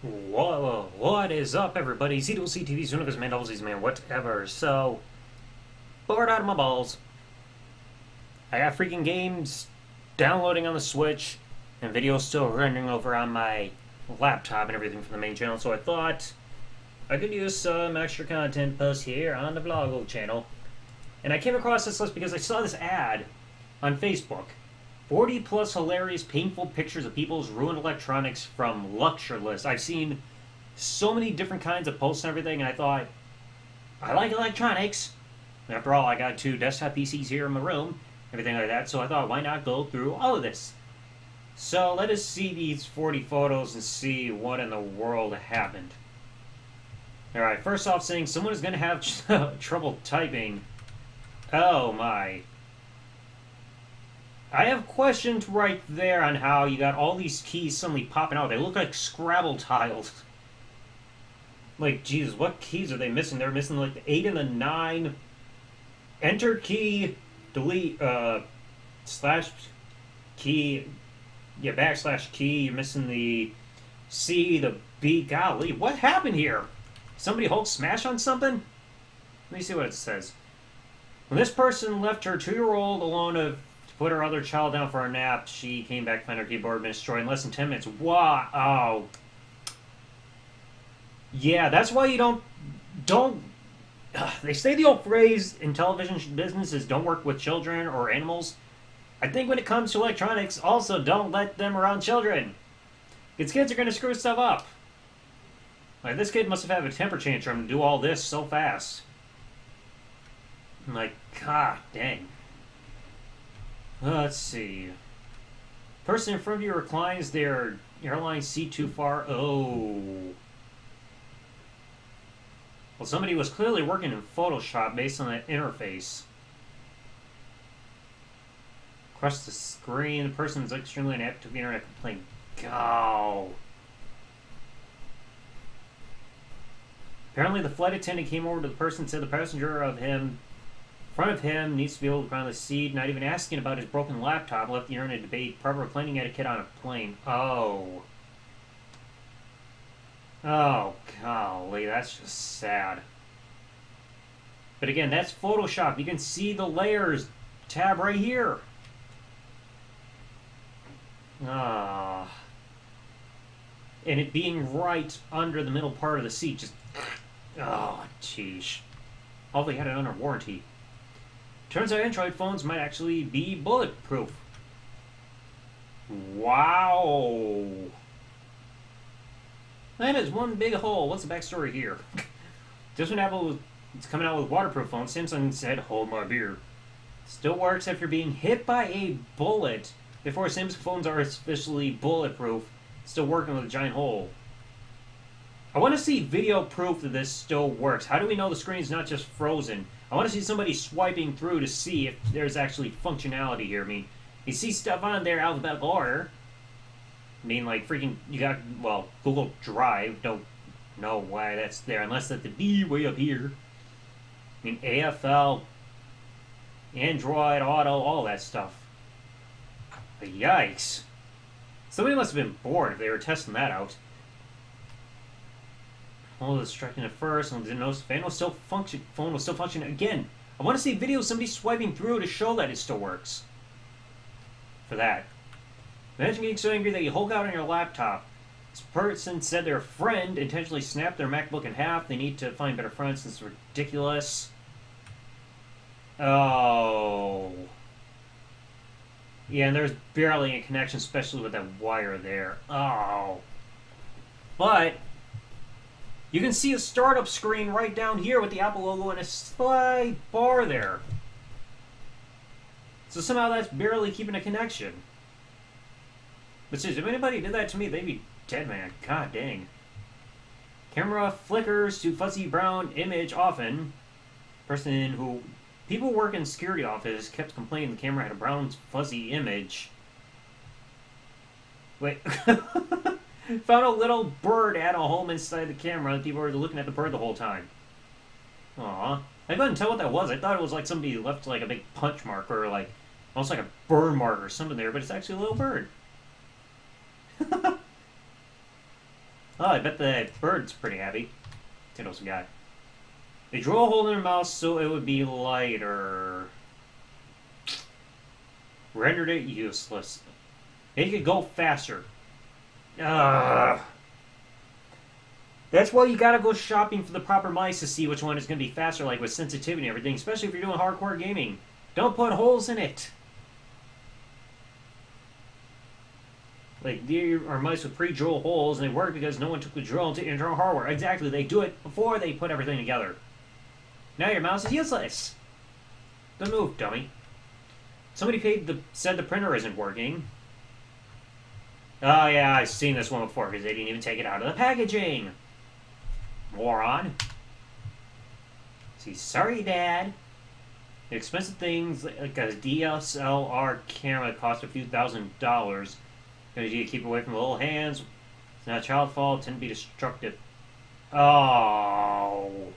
Whoa, what is up, everybody? ZWC TV's one of his man, double Z's man, whatever. So, bored out of my balls. I got freaking games downloading on the Switch, and videos still rendering over on my laptop and everything from the main channel, so I thought I could use some extra content post here on the vlog channel. And I came across this list because I saw this ad on Facebook. 40 plus hilarious, painful pictures of people's ruined electronics from Luxureless. I've seen so many different kinds of posts and everything, and I thought, I like electronics. After all, I got 2 desktop PCs here in my room, everything like that, so I thought, why not go through all of this? So let us see these 40 photos and see what in the world happened. Alright, first off, saying someone is going to have trouble typing. Oh my. I have questions right there on how you got all these keys suddenly popping out. They look like Scrabble tiles. Like, Jesus, what keys are they missing? They're missing like the 8 and the 9. Enter key, delete, slash key, yeah, backslash key. You're missing the C, the B. Golly, what happened here? Somebody Hulk smash on something? Let me see what it says. When this person left her 2-year-old alone to put her other child down for a nap, she came back to find her keyboard been destroyed in less than 10 minutes. Wow. Oh. Yeah, that's why you don't. They say the old phrase in television businesses, don't work with children or animals. I think when it comes to electronics, also don't let them around children. Because kids are going to screw stuff up. Like, this kid must have had a temper tantrum to do all this so fast. I'm like, god dang. Let's see. Person in front of you reclines their airline seat too far. Oh. Well, somebody was clearly working in Photoshop based on that interface. Across the screen, the person is extremely inactive internet complaint. Go. Apparently, the flight attendant came over to the person and said the passenger of him, in front of him, needs to be able to ground the seat, not even asking about his broken laptop, left the internet debate, proper cleaning etiquette on a plane. Oh. Oh, golly, that's just sad. But again, that's Photoshop. You can see the layers tab right here. Ah. And it being right under the middle part of the seat. Just. Oh, jeez. Although they had it under warranty. Turns out Android phones might actually be bulletproof. Wow. That is one big hole. What's the backstory here? Just when Apple is coming out with waterproof phones, Samsung said, hold my beer. Still works if you're being hit by a bullet. Before Samsung phones are officially bulletproof, still working with a giant hole. I want to see video proof that this still works. How do we know the screen's not just frozen? I want to see somebody swiping through to see if there's actually functionality here. I mean, you see stuff on there alphabetical order. I mean, like, freaking, you got, well, Google Drive. Don't know why that's there, unless that's the D way up here. I mean, AFL, Android, Auto, all that stuff. But yikes. Somebody must have been bored if they were testing that out. All distracting at first, and didn't notice the phone was still functioning. Again, I want to see video of somebody swiping through to show that it still works. For that. Imagine getting so angry that you Hulk out on your laptop. This person said their friend intentionally snapped their MacBook in half. They need to find better friends. This is ridiculous. Oh. Yeah, and there's barely a connection, especially with that wire there. Oh. But you can see a startup screen right down here with the Apple logo and a slight bar there. So somehow that's barely keeping a connection. But seriously, if anybody did that to me, they'd be dead, man. God dang. Camera flickers to fuzzy brown image often. Person who... People who work in security office kept complaining the camera had a brown fuzzy image. Wait. Found a little bird at a home inside the camera and people were looking at the bird the whole time. Aw. I couldn't tell what that was. I thought it was like somebody left like a big punch mark or like almost like a burn mark or something there, but it's actually a little bird. Oh, I bet the bird's pretty happy. Tiddles guy. They drew a hole in their mouth so it would be lighter. Rendered it useless. They could go faster. Ugh. That's why you gotta go shopping for the proper mice to see which one is gonna be faster, like with sensitivity and everything, especially if you're doing hardcore gaming. Don't put holes in it. Like, there are mice with pre-drill holes, and they work because no one took the drill into internal hardware. Exactly, they do it before they put everything together. Now your mouse is useless. Don't move, dummy. Somebody said the printer isn't working. Oh yeah, I've seen this one before because they didn't even take it out of the packaging. Moron. See, sorry, Dad. The expensive things like a DSLR camera cost a few $1,000s. Because you keep away from the little hands. It's not a child's fault. Tend to be destructive. Oh.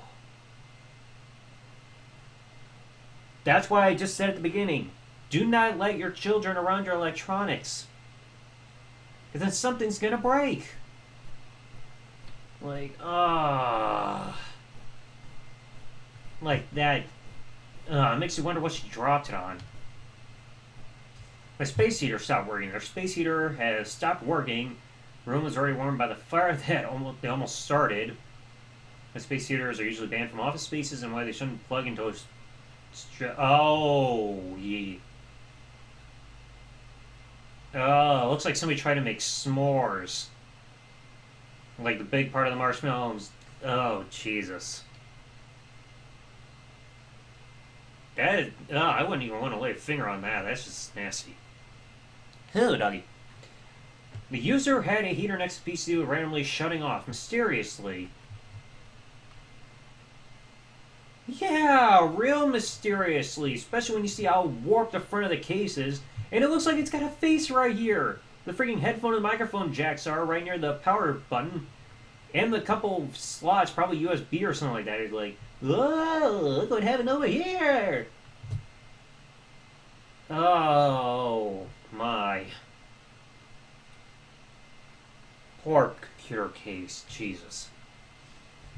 That's why I just said at the beginning. Do not let your children around your electronics. Because then something's going to break. Like, like that. It makes you wonder what she dropped it on. My space heater stopped working. Their space heater has stopped working. The room was already warmed by the fire that they almost started. My space heaters are usually banned from office spaces and why they shouldn't plug into a... Oh, yeah. Oh, looks like somebody tried to make s'mores. Like the big part of the marshmallows. Oh, Jesus. That, I wouldn't even want to lay a finger on that. That's just nasty. Hello, doggy. The user had a heater next to the PC randomly shutting off mysteriously. Yeah, real mysteriously. Especially when you see how warped the front of the case is. And it looks like it's got a face right here. The freaking headphone and microphone jacks are right near the power button. And the couple slots, probably USB or something like that. It's like, whoa, look what happened over here. Oh, my. Poor computer case, Jesus.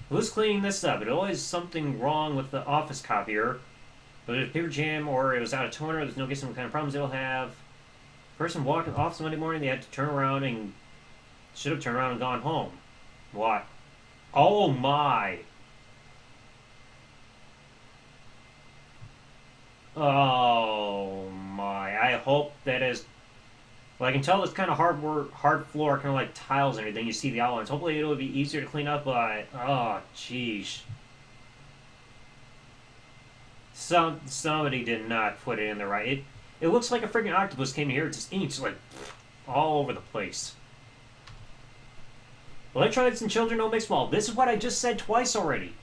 Who's cleaning this up? It always something wrong with the office copier. But there's a paper jam or it was out of toner. There's no guessing what kind of problems it'll have. Person walked in the office Monday morning. They had to turn around and should have turned around and gone home. What? Oh my. Oh my. I hope that is... Well, I can tell it's kind of hard floor, kind of like tiles and everything. You see the outlines. Hopefully it'll be easier to clean up, but... Oh, jeez. Somebody did not put it in the right... It looks like a freaking octopus came here. It's just inks, like, all over the place. Electronics and children don't make small. This is what I just said twice already.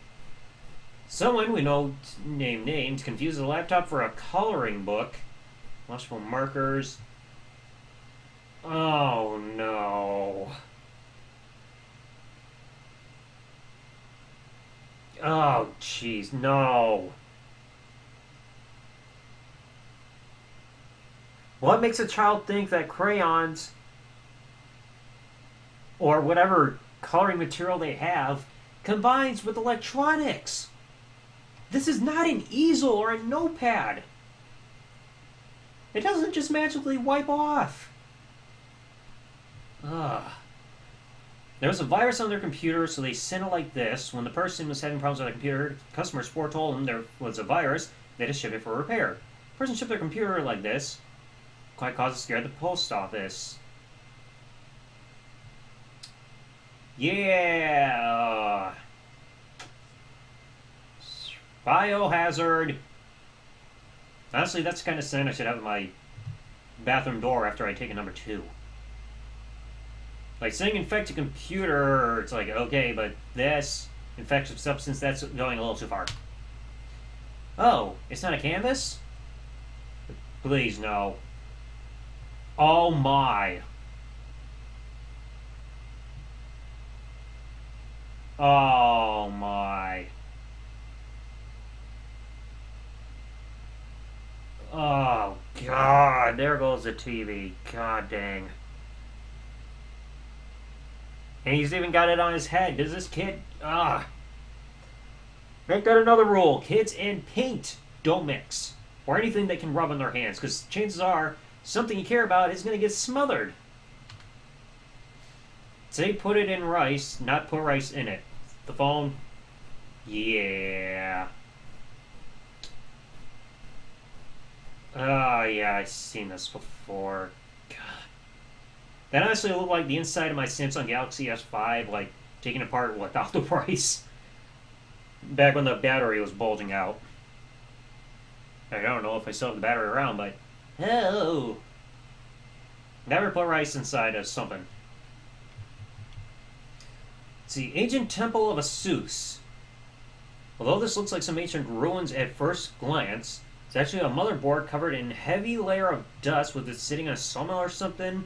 Someone we know named confuses a laptop for a coloring book. Washable markers. Oh no. Oh jeez, no. What makes a child think that crayons or whatever coloring material they have combines with electronics? This is not an easel or a notepad. It doesn't just magically wipe off. Ugh. There was a virus on their computer, so they sent it like this. When the person was having problems with their computer, customer support told them there was a virus. They had to ship it for repair. The person shipped their computer like this. Quite caused a scare at the post office. Yeah. Biohazard. Honestly, that's the kind of scent I should have at my bathroom door after I take a number 2. Like, saying infect a computer, it's like, okay, but this infectious substance, that's going a little too far. Oh, it's not a canvas? Please, no. Oh my. Oh my. Oh god, there goes the TV. God dang. And he's even got it on his head. Does this kid... Make that another rule. Kids and paint don't mix. Or anything they can rub on their hands. Because chances are, something you care about is going to get smothered. Say put it in rice, not put rice in it. The phone... Yeah. Oh, yeah, I've seen this before. God. That honestly looked like the inside of my Samsung Galaxy S5, like, taken apart without the rice. Back when the battery was bulging out. I don't know if I still have the battery around, but... Oh! Never put rice inside of something. It's the ancient temple of Asus. Although this looks like some ancient ruins at first glance, it's actually a motherboard covered in heavy layer of dust with it sitting on a sawmill or something.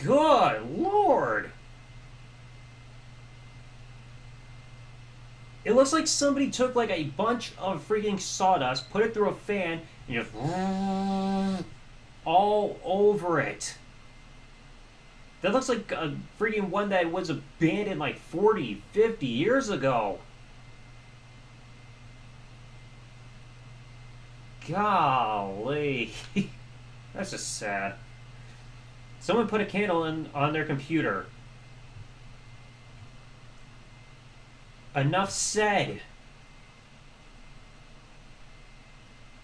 Good Lord! It looks like somebody took like a bunch of freaking sawdust, put it through a fan, and just all over it. That looks like a freaking one that was abandoned like 40, 50 years ago. Golly. That's just sad. Someone put a candle on their computer. Enough said.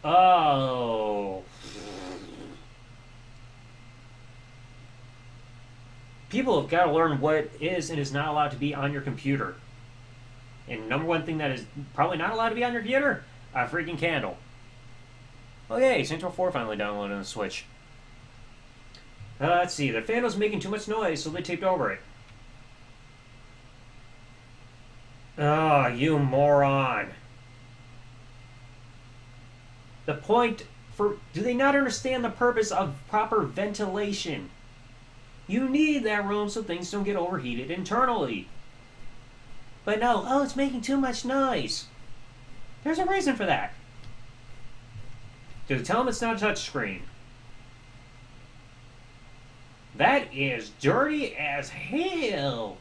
Oh. People have got to learn what is and is not allowed to be on your computer. And number one thing that is probably not allowed to be on your computer, a freaking candle. Oh yay, Saints Row 4 finally downloaded on the Switch. Let's see, the fan was making too much noise, so they taped over it. Oh, you moron. The point for... Do they not understand the purpose of proper ventilation? You need that room so things don't get overheated internally. But no, oh, it's making too much noise. There's a reason for that. Just tell them it's not a touchscreen. That is dirty as hell.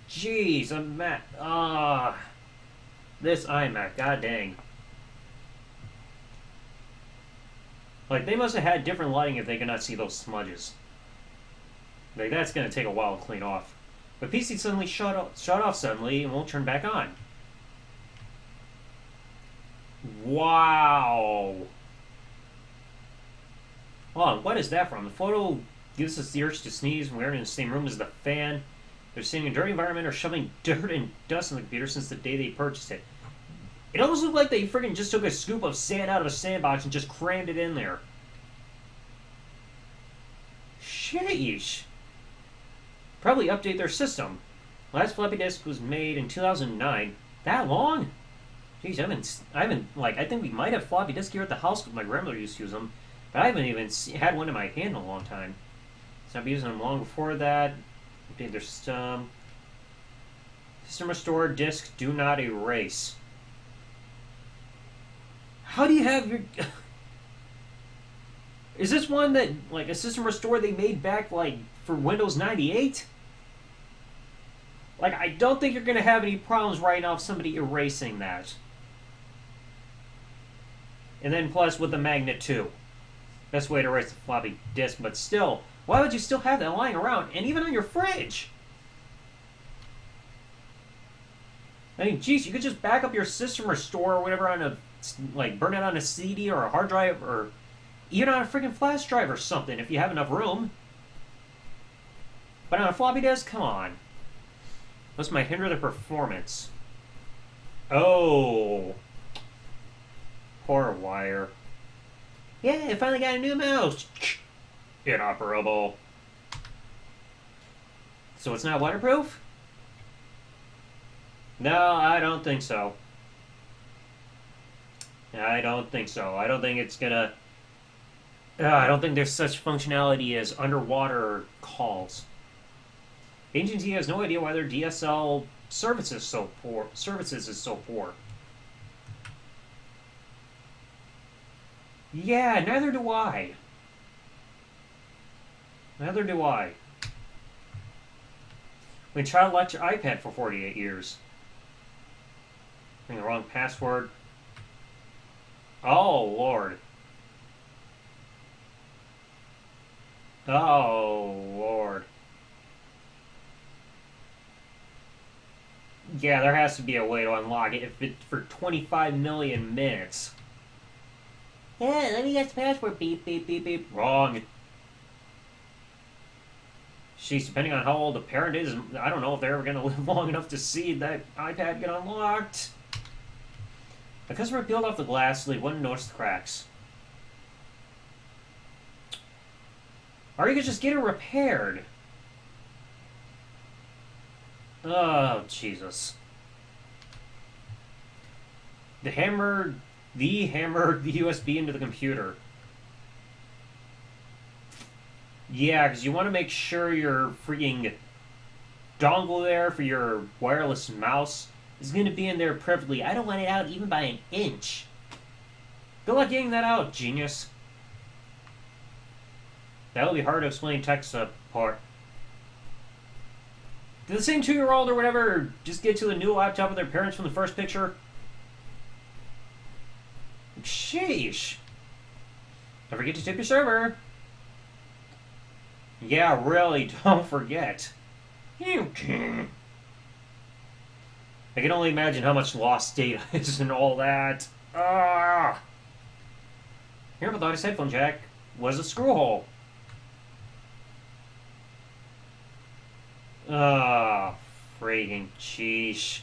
Jeez, I'm mad. This iMac, god dang. Like, they must have had different lighting if they could not see those smudges. Like, that's gonna take a while to clean off. But PC suddenly shut off suddenly and won't turn back on. Wow. Hold on, what is that from? The photo gives us the urge to sneeze when we're in the same room as the fan. They're sitting in a dirty environment or shoving dirt and dust on the computer since the day they purchased it. It almost looked like they friggin' just took a scoop of sand out of a sandbox and just crammed it in there. Sheesh. Probably update their system. Last floppy disk was made in 2009. That long? Jeez, I haven't, like, I think we might have floppy disk here at the house because my grandmother used to use them. But I haven't even had one in my hand in a long time. So I've been using them long before that. Update their system. System restore disk, do not erase. How do you have your... Is this one that, like, a system restore they made back, like, for Windows 98? Like, I don't think you're going to have any problems right now of somebody erasing that. And then plus with the magnet, too. Best way to erase the floppy disk, but still, why would you still have that lying around? And even on your fridge? I mean, geez, you could just back up your system restore or whatever on a, like, burn it on a CD or a hard drive or even on a freaking flash drive or something if you have enough room. But on a floppy disk, come on. This might hinder the performance. Oh. Poor wire. Yeah, I finally got a new mouse. Inoperable. So it's not waterproof? No, I don't think so. I don't think so. I don't think it's gonna... I don't think there's such functionality as underwater calls. AT&T has no idea why their DSL service is so poor. Yeah, neither do I. Neither do I. We child locked your iPad for 48 years. Putting the wrong password. Oh, Lord. Oh, Lord. Yeah, there has to be a way to unlock it if it's for 25 million minutes. Yeah, let me guess the password. Beep, beep, beep, beep. Wrong. Sheesh, depending on how old the parent is, I don't know if they're ever going to live long enough to see that iPad get unlocked. The customer peeled off the glass so they wouldn't notice the cracks. Or you could just get it repaired. Oh, Jesus. The hammer the USB into the computer. Yeah, because you want to make sure your freaking dongle there for your wireless mouse is going to be in there perfectly. I don't want it out even by an inch. Good luck getting that out, genius. That'll be hard to explain text part. Did the same 2-year-old or whatever just get to a new laptop with their parents from the first picture? Sheesh. Don't forget to tip your server. Yeah, really, don't forget. You can. I can only imagine how much lost data is and all that. Ah! Here, but thought his headphone jack was a screw hole. Ah, freaking sheesh.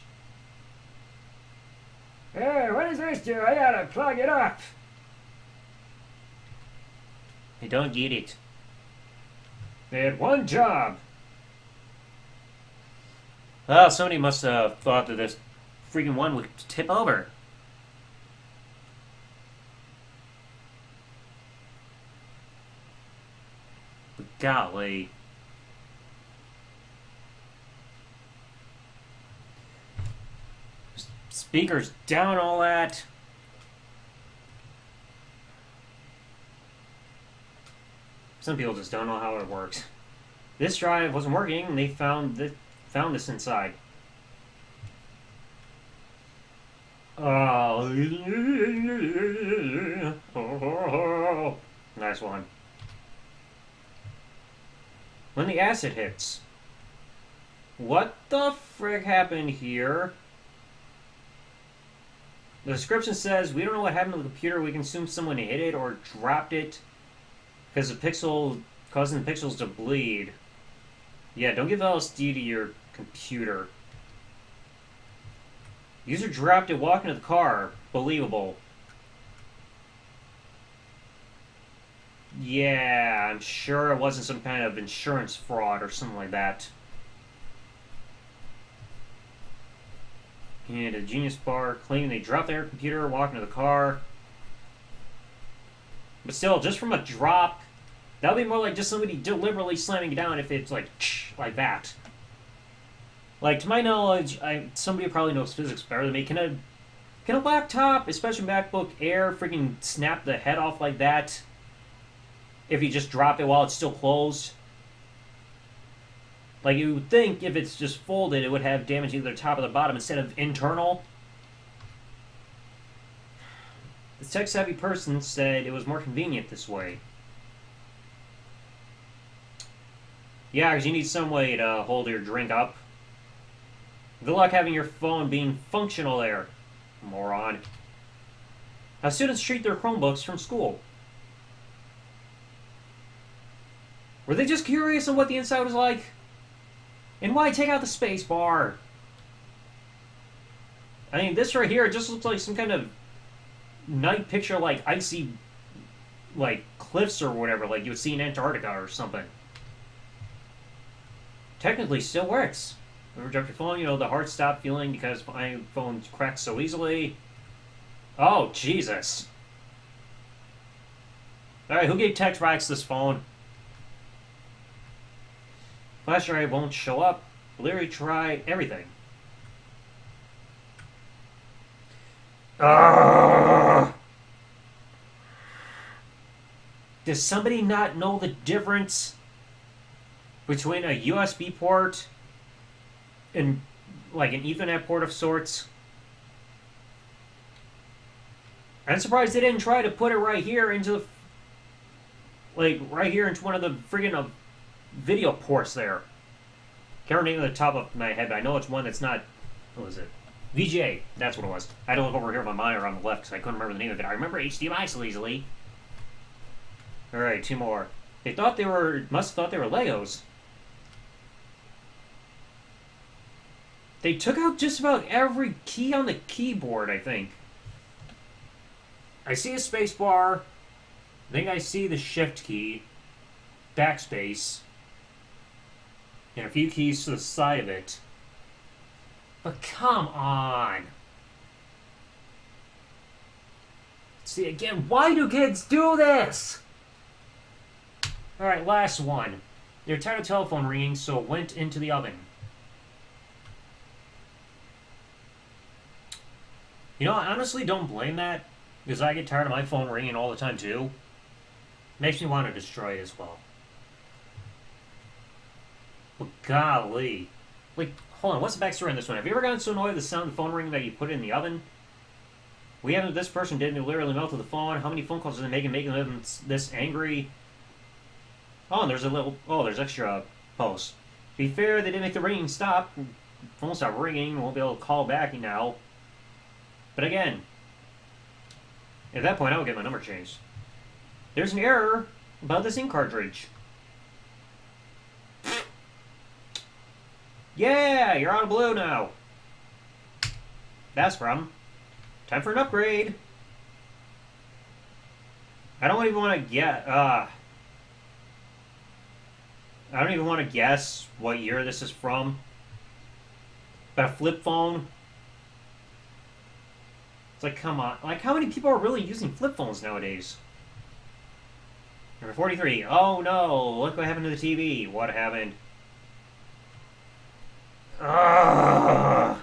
Hey, what does this do? I gotta plug it up. I don't get it. They had one job. Oh, somebody must have thought that this freaking one would tip over. But golly. Speakers down, all that. Some people just don't know how it works. This drive wasn't working, and they found this inside. Oh, nice one. When the acid hits. What the frick happened here? The description says, we don't know what happened to the computer. We can assume someone hit it or dropped it because the pixel causing the pixels to bleed. Yeah, don't give LSD to your computer. User dropped it walking to the car. Believable. Yeah, I'm sure it wasn't some kind of insurance fraud or something like that. And a Genius Bar claiming they dropped their computer walking to the car. But still, just from a drop, that would be more like just somebody deliberately slamming it down if it's like that. Like, to my knowledge, somebody probably knows physics better than me. Can a laptop, especially MacBook Air, freaking snap the head off like that if you just drop it while it's still closed? Like, you would think if it's just folded, it would have damage either the top or the bottom instead of internal. The tech-savvy person said it was more convenient this way. Yeah, because you need some way to hold your drink up. Good luck having your phone being functional there, moron. How students treat their Chromebooks from school. Were they just curious on what the inside was like? And why take out the space bar? I mean, this right here, it just looks like some kind of night picture, like icy, like cliffs or whatever, like you would see in Antarctica or something. Technically, still works. When you drop your phone, the heart stopped feeling because iPhones crack so easily. Oh, Jesus. Alright, who gave TechRax this phone? Flash drive won't show up. Literally try everything. Does somebody not know the difference between a USB port and like an Ethernet port of sorts. I'm surprised they didn't try to put it right here into the, like right here into one of the friggin' video ports there. Can't remember the top of my head, but I know it's one that's not. What was it? VGA. That's what it was. I had to look over here on my monitor on the left because I couldn't remember the name of it. I remember HDMI so easily. All right, two more. They thought they were. Must have thought they were Legos. They took out just about every key on the keyboard, I think. I see a space bar. I think I see the shift key. Backspace. And a few keys to the side of it. But come on. See, again, why do kids do this? Alright, last one. They're tired of telephone ringing, so it went into the oven. You know, I honestly don't blame that, because I get tired of my phone ringing all the time too. Makes me want to destroy it as well. But golly. Like, hold on, what's the backstory on this one? Have you ever gotten so annoyed with the sound of the phone ringing that you put it in the oven? We haven't, this person did, and it literally melted the phone. How many phone calls did they making them this angry? Oh, and there's a little, oh, there's extra posts. To be fair, they didn't make the ringing stop. Phone stopped ringing, won't be able to call back now. But again, at that point, I would get my number changed. There's an error about this ink cartridge. Yeah, you're out of blue now. That's from. Time for an upgrade. I don't even want to get. I don't even want to guess what year this is from. But a flip phone. It's like, come on. Like, how many people are really using flip phones nowadays? Number 43. Oh no, look what happened to the TV. What happened? Ugh.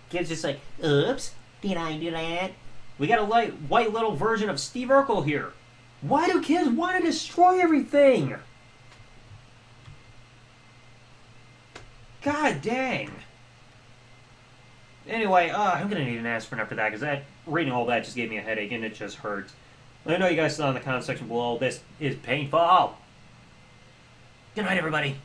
Kids just like, oops, did I do that? We got a white little version of Steve Urkel here. Why do kids want to destroy everything? God dang. Anyway, I'm gonna need an aspirin after that, because that reading all that just gave me a headache and it just hurts. Let me know you guys saw in the comment section below. This is painful. Good night, everybody.